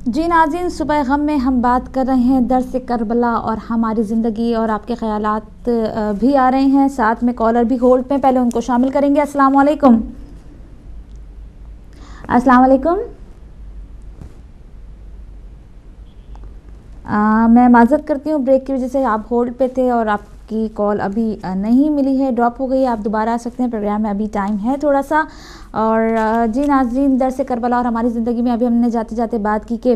جی ناظرین، صبح غم میں ہم بات کر رہے ہیں درس کربلا اور ہماری زندگی، اور آپ کے خیالات بھی آ رہے ہیں، ساتھ میں کالر بھی ہولڈ پہ، پہلے ان کو شامل کریں گے۔ السلام علیکم۔ السلام علیکم۔ میں معذرت کرتی ہوں، بریک کی وجہ سے آپ ہولڈ پہ تھے اور آپ کی کال ابھی نہیں ملی ہے، ڈراپ ہو گئی ہے۔ آپ دوبارہ آ سکتے ہیں، پروگرام میں ابھی ٹائم ہے تھوڑا سا۔ اور جی ناظرین، درس کربلا اور ہماری زندگی میں ابھی ہم نے جاتے جاتے بات کی کہ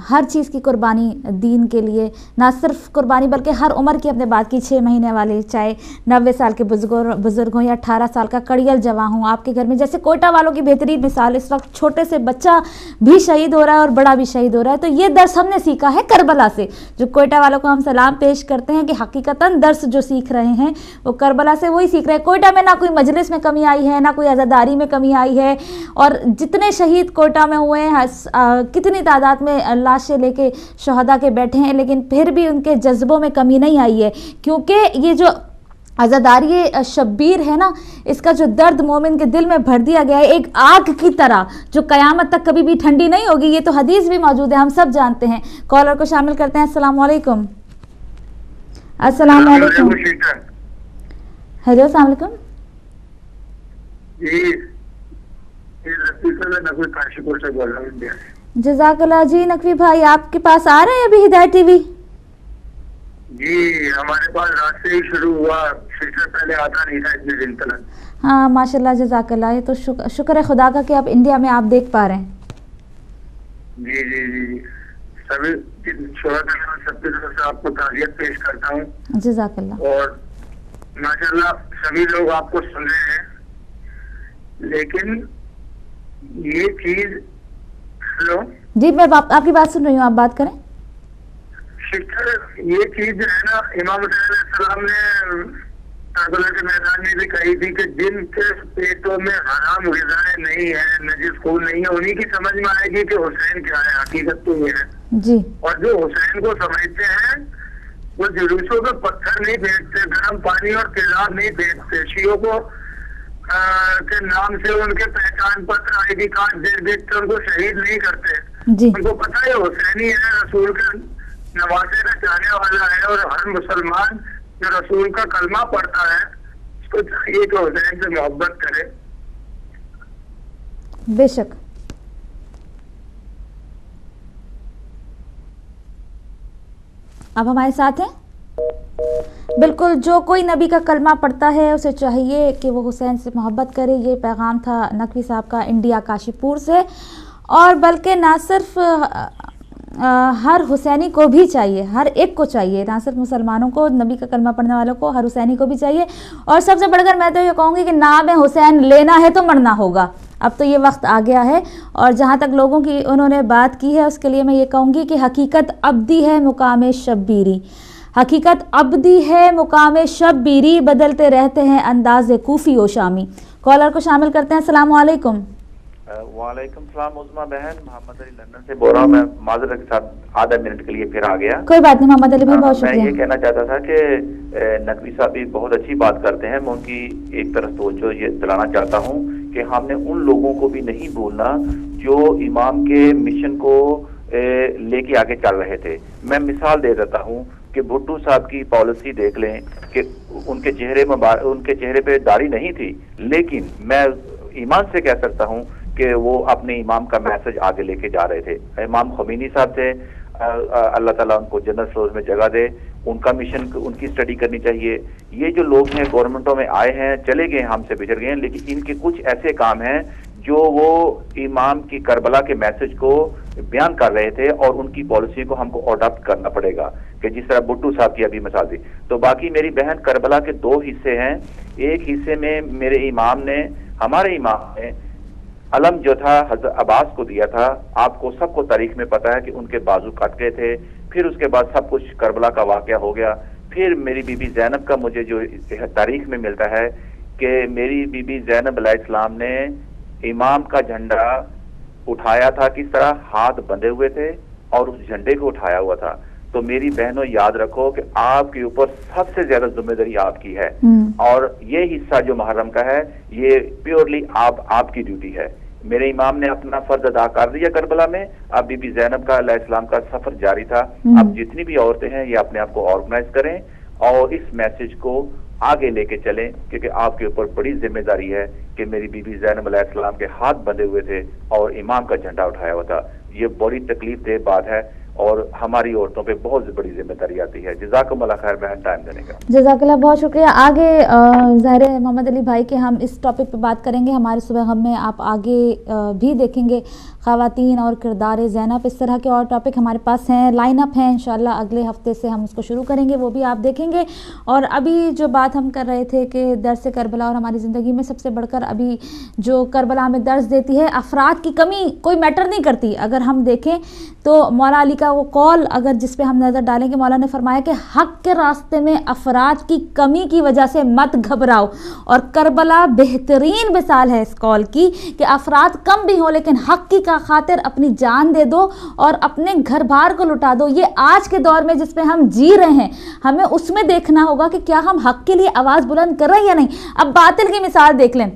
ہر چیز کی قربانی دین کے لیے، نہ صرف قربانی بلکہ ہر عمر کی اپنے بات کی، 6 مہینے والے، چاہے 90 سال کے بزرگ ہوں یا 18 سال کا کڑیل جوان ہوں آپ کے گھر میں، جیسے کوئٹہ والوں کی بہترین مثال، اس وقت چھوٹے سے بچہ بھی شہید ہو رہا ہے اور بڑا بھی شہید ہو رہا ہے۔ تو یہ درس ہم نے سیکھا ہے کربلا سے، جو کوئٹہ والوں کو ہم سلام پیش کرتے ہیں کہ حقیقتاً درس جو سیکھ رہے ہیں وہ کربلا سے وہی سیکھ رہے ہیں۔ کوئٹہ میں نہ کوئی مجلس میں کمی آئی ہے، نہ کوئی عزاداری میں کمی آئی ہے، اور جتنے شہید کوئٹہ میں ہوئے ہیں، کتنی تعداد میں لاشیں لے کے شہداء کے بیٹھے ہیں، لیکن پھر بھی ان کے جذبوں میں کمی نہیں آئی ہے، کیونکہ یہ جو عزاداری شبیر ہے نا، اس کا جو درد مومن کے دل میں بھر دیا گیا ہے ایک آگ کی طرح، جو قیامت تک کبھی بھی ٹھنڈی نہیں ہوگی۔ یہ تو حدیث بھی موجود ہے، ہم سب جانتے ہیں۔ کالر کو شامل کرتے ہیں۔ السلام علیکم۔ السلام علیکم۔ ہیلو، السلام علیکم۔ جزاک اللہ۔ جی نقوی بھائی، آپ کے پاس آ رہے ہیں ابھی ہدایت ٹی وی؟ جی ہمارے پاس رات سے ہی شروع ہوا، پہلے آتا نہیں تھا اتنے دن تک۔ ہاں ماشاء اللہ، جزاک اللہ۔ یہ تو شکر ہے خدا کا کہ آپ انڈیا میں آپ دیکھ پا رہے ہیں۔ جی جی جی، سبھی سب کی طرف سے آپ کو تعزیت پیش کرتا ہوں۔ جزاک اللہ۔ اور ماشاء اللہ سبھی لوگ آپ کو سن رہے ہیں، لیکن یہ چیز، ہلو جی میں آپ کی بات سن رہی ہوں، آپ بات کریں۔ یہ چیز جو ہے نا، امام حسین علیہ السلام نے کربلا کے میدان میں بھی کہی تھی کہ جن کے پیٹوں میں حرام غذائیں نہیں ہیں، نجس خون نہیں ہے، انہی کی سمجھ میں آئے گی کہ حسین کیا ہے۔ حقیقت تو یہ ہے جی، اور جو حسین کو سمجھتے ہیں وہ جلوسوں پہ پتھر نہیں پھینکتے، گرم پانی اور تیزاب نہیں پھینکتے، شیعوں کو کے نام سے ان کے پہچان پتر آئی ڈی کارڈ دیکھ کر ان کو شہید نہیں کرتے۔ جی، ان کو پتہ ہے حسینی ہے، رسول کے نوازے کا جانے والا ہے، اور ہر مسلمان جو رسول کا کلمہ پڑھتا ہے اس کو چاہیے کہ حسین سے محبت کرے۔ بے شک۔ آپ ہمارے ساتھ ہیں؟ بالکل، جو کوئی نبی کا کلمہ پڑھتا ہے اسے چاہیے کہ وہ حسین سے محبت کرے۔ یہ پیغام تھا نقوی صاحب کا انڈیا کاشی پور سے، اور بلکہ نہ صرف ہر حسینی کو بھی چاہیے، ہر ایک کو چاہیے، نہ صرف مسلمانوں کو، نبی کا کلمہ پڑھنے والوں کو، ہر حسینی کو بھی چاہیے۔ اور سب سے بڑھ کر میں تو یہ کہوں گی کہ نام حسین لینا ہے تو مرنا ہوگا، اب تو یہ وقت آ گیا ہے۔ اور جہاں تک لوگوں کی انہوں نے بات کی ہے اس کے لیے میں یہ کہوں گی کہ حقیقت ابدی ہے مقام شبیری، حقیقت ابدی ہے مقام شبیری، بدلتے رہتے ہیں انداز کوفی و شامی۔ کالر کو شامل کرتے ہیں۔ السلام علیکم۔ وعلیکم السلام عظمہ بہن، محمد علی لندن سے بول رہا ہوں۔ میں معذرت کے ساتھ آدھا منٹ کے لیے پھر آ گیا۔ کوئی بات نہیں محمد علی بھائی، بہت شکریہ۔ میں یہ کہنا چاہتا تھا کہ نقوی صاحب بھی بہت اچھی بات کرتے ہیں، میں ان کی ایک طرف توجہ یہ دلانا چاہتا ہوں کہ ہم نے ان لوگوں کو بھی نہیں بھولنا جو امام کے مشن کو لے کے آگے چل رہے تھے۔ میں مثال دے دیتا ہوں کہ بھٹو صاحب کی پالیسی دیکھ لیں کہ ان کے چہرے پہ داڑھی نہیں تھی، لیکن میں ایمان سے کہہ سکتا ہوں کہ وہ اپنے امام کا میسج آگے لے کے جا رہے تھے۔ امام خمینی صاحب تھے، اللہ تعالیٰ ان کو جنت فردوس میں جگہ دے، ان کا مشن ان کی اسٹڈی کرنی چاہیے۔ یہ جو لوگ ہیں گورنمنٹوں میں آئے ہیں، چلے گئے، ہم سے بچھڑ گئے ہیں، لیکن ان کے کچھ ایسے کام ہیں جو وہ امام کی کربلا کے میسج کو بیان کر رہے تھے، اور ان کی پالیسی کو ہم کو اڈاپٹ کرنا پڑے گا، کہ جس طرح بھٹو صاحب کی ابھی مثال دی۔ تو باقی میری بہن، کربلا کے 2 حصے ہیں۔ ایک حصے میں ہمارے امام نے علم جو تھا حضرت عباس کو دیا تھا۔ آپ کو سب کو تاریخ میں پتا ہے کہ ان کے بازو کٹ گئے تھے، پھر اس کے بعد سب کچھ کربلا کا واقعہ ہو گیا۔ پھر میری بی بی زینب کا مجھے جو تاریخ میں ملتا ہے کہ میری بی بی زینب علیہ السلام نے امام کا جھنڈا اٹھایا تھا، کس طرح ہاتھ بندھے ہوئے تھے اور اس جھنڈے کو اٹھایا ہوا تھا۔ تو میری بہنوں یاد رکھو کہ آپ کے اوپر سب سے زیادہ ذمہ داری آپ کی ہے، اور یہ حصہ جو محرم کا ہے یہ پیورلی آپ کی ڈیوٹی ہے۔ میرے امام نے اپنا فرض ادا کر دیا کربلا میں. اب بی بی زینب کا علیہ السلام کا سفر جاری تھا. اب جتنی بھی عورتیں ہیں یہ اپنے آپ کو آرگنائز کریں اور اس میسج کو آگے لے کے چلیں, کیونکہ آپ کے اوپر بڑی ذمہ داری ہے کہ میری بی بی زینب علیہ السلام کے ہاتھ بندھے ہوئے تھے اور امام کا جھنڈا اٹھایا ہوا تھا. یہ بڑی تکلیف دہ بات ہے اور ہماری عورتوں پہ بہت بڑی ذمہ داری آتی ہے. جزاکم اللہ خیر بہن ٹائم دینے کا. جزاک اللہ, بہت شکریہ. آگے ظاہر ہے محمد علی بھائی کے ہم اس ٹاپک پہ بات کریں گے. ہمارے صبح ہم میں آپ آگے بھی دیکھیں گے خواتین اور کردار زینب, اس طرح کے اور ٹاپک ہمارے پاس ہیں, لائن اپ ہیں. انشاءاللہ اگلے ہفتے سے ہم اس کو شروع کریں گے, وہ بھی آپ دیکھیں گے. اور ابھی جو بات ہم کر رہے تھے کہ درس کربلا اور ہماری زندگی میں سب سے بڑھ کر ابھی جو کربلا ہمیں درس دیتی ہے, افراد کی کمی کوئی میٹر نہیں کرتی. اگر ہم دیکھیں تو مولا علی کا وہ قول اگر جس پہ ہم نظر ڈالیں کہ مولا نے فرمایا کہ حق کے راستے میں افراد کی کمی کی وجہ سے مت گھبراؤ, اور کربلا بہترین مثال ہے اس قول کی کہ افراد کم بھی ہوں لیکن حق کی کا خاطر اپنی جان دے دو اور اپنے گھر بار کو لٹا دو. یہ آج کے دور میں جس پہ ہم جی رہے ہیں, ہمیں اس میں دیکھنا ہوگا کہ کیا ہم حق کے لیے آواز بلند کر رہے ہیں یا نہیں. اب باطل کی مثال دیکھ لیں,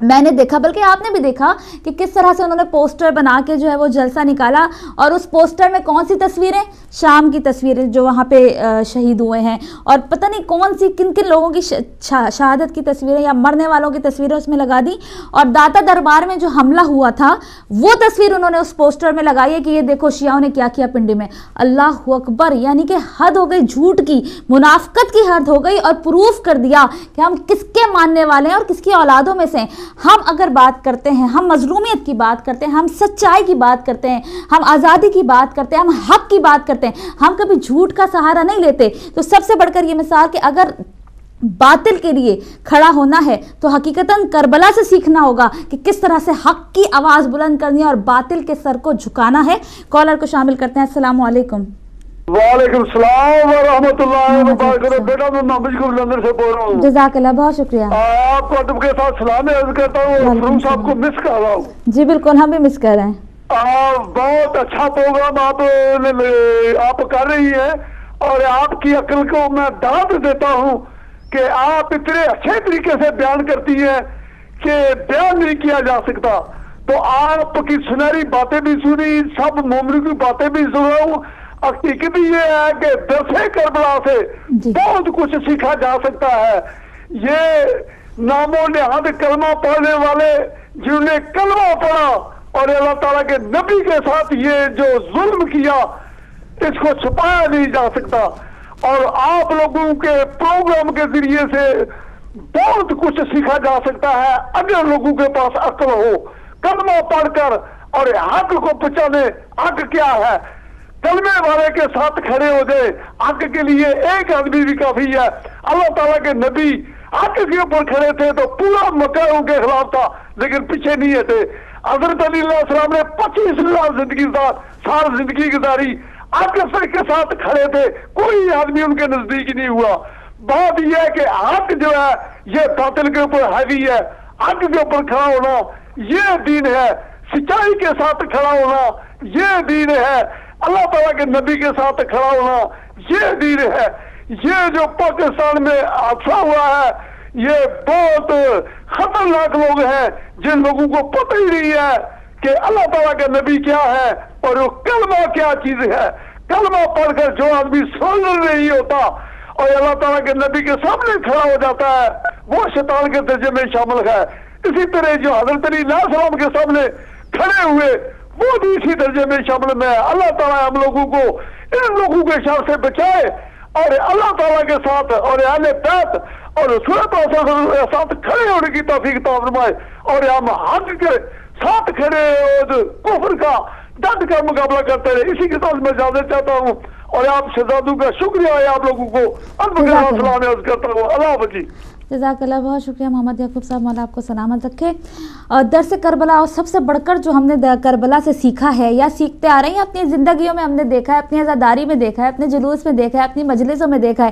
میں نے دیکھا بلکہ آپ نے بھی دیکھا کہ کس طرح سے انہوں نے پوسٹر بنا کے جو ہے وہ جلسہ نکالا, اور اس پوسٹر میں کون سی تصویریں, شام کی تصویریں جو وہاں پہ شہید ہوئے ہیں, اور پتہ نہیں کون سی کن کن لوگوں کی شہادت کی تصویریں یا مرنے والوں کی تصویریں اس میں لگا دی. اور داتا دربار میں جو حملہ ہوا تھا وہ تصویر انہوں نے اس پوسٹر میں لگائی ہے کہ یہ دیکھو شیعوں نے کیا کیا پنڈی میں. اللہ اکبر, یعنی کہ حد ہو گئی جھوٹ کی, منافقت کی حد ہو گئی, اور پروف کر دیا کہ ہم کس کے ماننے والے ہیں اور کس کی اولادوں میں سے ہیں. ہم اگر بات کرتے ہیں, ہم مظلومیت کی بات کرتے ہیں, ہم سچائی کی بات کرتے ہیں, ہم آزادی کی بات کرتے ہیں, ہم حق کی بات کرتے ہیں, ہم کبھی جھوٹ کا سہارا نہیں لیتے. تو سب سے بڑھ کر یہ مثال کہ اگر باطل کے لیے کھڑا ہونا ہے تو حقیقتاً کربلا سے سیکھنا ہوگا کہ کس طرح سے حق کی آواز بلند کرنی ہے اور باطل کے سر کو جھکانا ہے. کالر کو شامل کرتے ہیں. السلام علیکم. وعلیکم السلام ورحمۃ اللہ وبرکاتہ. بیٹا میں محمد کو لندن سے بول رہا ہوں. جزاک اللہ, بہت شکریہ. آپ کو ادب کے ساتھ سلام عرض کرتا ہوں, فروغ صاحب کو مس کر رہا ہوں. جی بالکل, ہم بھی مس کر رہے ہیں. بہت اچھا پروگرام آپ کر رہی ہیں, اور آپ کی عقل کو میں داد دیتا ہوں کہ آپ اتنے اچھے طریقے سے بیان کرتی ہیں کہ بیان نہیں کیا جا سکتا. تو آپ کی سنہری باتیں بھی سنی, سب مومنوں کی باتیں بھی سن رہا ہوں. حقیقت یہ ہے کہ درس کربلا سے بہت کچھ سیکھا جا سکتا ہے. یہ نام و نہاد کلمہ پڑھنے والے جنہوں نے کلمہ پڑھا اور اللہ تعالیٰ کے نبی کے ساتھ یہ جو ظلم کیا, اس کو چھپایا نہیں جا سکتا. اور آپ لوگوں کے پروگرام کے ذریعے سے بہت کچھ سیکھا جا سکتا ہے اگر لوگوں کے پاس عقل ہو. کلمہ پڑھ کر اور حق کو پہچانے. حق کیا ہے, کلمے والے کے ساتھ کھڑے ہو جائے. حق کے لیے ایک آدمی بھی کافی ہے. اللہ تعالیٰ کے نبی حق کے اوپر کھڑے تھے تو پورا مکہ ان کے خلاف تھا لیکن پیچھے نہیں تھے. حضرت علی علیہ السلام نے 25 سال زندگی گزاری, حق کے ساتھ کھڑے تھے, کوئی آدمی ان کے نزدیک نہیں ہوا. بات یہ ہے کہ حق جو ہے یہ باطل کے اوپر حاوی ہے. حق کے اوپر کھڑا ہونا یہ دین ہے, سچائی کے ساتھ کھڑا ہونا یہ دین ہے, اللہ تعالیٰ کے نبی کے ساتھ کھڑا ہونا یہ دین ہے. یہ جو پاکستان میں حادثہ ہوا ہے یہ بہت خطرناک لوگ ہیں جن لوگوں کو پتہ ہی نہیں ہے کہ اللہ تعالیٰ کا نبی کیا ہے اور وہ کلمہ کیا چیز ہے. کلمہ پڑھ کر جو آدمی سن نہیں ہوتا اور اللہ تعالیٰ کے نبی کے سامنے کھڑا ہو جاتا ہے وہ شیطان کے درجے میں شامل ہے. اسی طرح جو حضرت علی علیہ السلام کے سامنے کھڑے ہوئے وہ بھی اسی درجے میں شامل میں. اللہ تعالیٰ ہم لوگوں کو ان لوگوں کے شر سے بچائے اور اللہ تعالیٰ کے ساتھ اور اہل بیت اور رسول پاک کے ساتھ کھڑے ہونے کی توفیق عطا فرمائے, اور ہم حق کے ساتھ کھڑے اور کفر کا ڈٹ کر مقابلہ کرتے رہے. اسی کے ساتھ میں اجازت چاہتا ہوں اور آپ شہزادوں کا شکریہ ہے, آپ لوگوں کو السلام عرض کرتا ہوں. اللہ حافظ. جزاک اللہ, بہت شکریہ محمد یعقوب صاحب, مولا آپ کو سلامت رکھے. اور درس کربلا اور سب سے بڑھ کر جو ہم نے کربلا سے سیکھا ہے یا سیکھتے آ رہے ہیں اپنی زندگیوں میں, ہم نے دیکھا ہے, اپنی عزاداری میں دیکھا ہے, اپنے جلوس میں دیکھا ہے, اپنی مجلسوں میں دیکھا ہے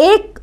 1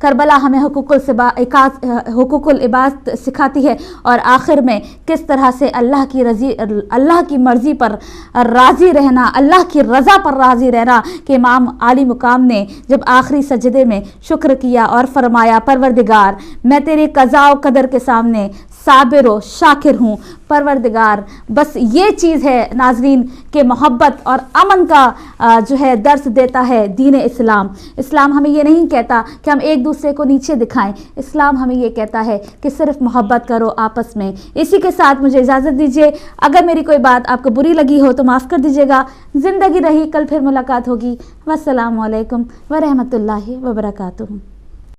کربلا ہمیں حقوق العباد سکھاتی ہے اور آخر میں کس طرح سے اللہ کی مرضی پر راضی رہنا, اللہ کی رضا پر راضی رہنا, کہ امام عالی مقام نے جب آخری سجدے میں شکر کیا اور فرمایا پروردگار میں تیری قضاء و قدر کے سامنے صابر و شاکر ہوں. پروردگار بس یہ چیز ہے ناظرین کہ محبت اور امن کا جو ہے درس دیتا ہے دین اسلام. اسلام ہمیں یہ نہیں کہتا کہ ہم ایک دوسرے کو نیچے دکھائیں, اسلام ہمیں یہ کہتا ہے کہ صرف محبت کرو آپس میں. اسی کے ساتھ مجھے اجازت دیجیے, اگر میری کوئی بات آپ کو بری لگی ہو تو معاف کر دیجیے گا. زندگی رہی, کل پھر ملاقات ہوگی. والسلام علیکم ورحمۃ اللہ وبرکاتہ.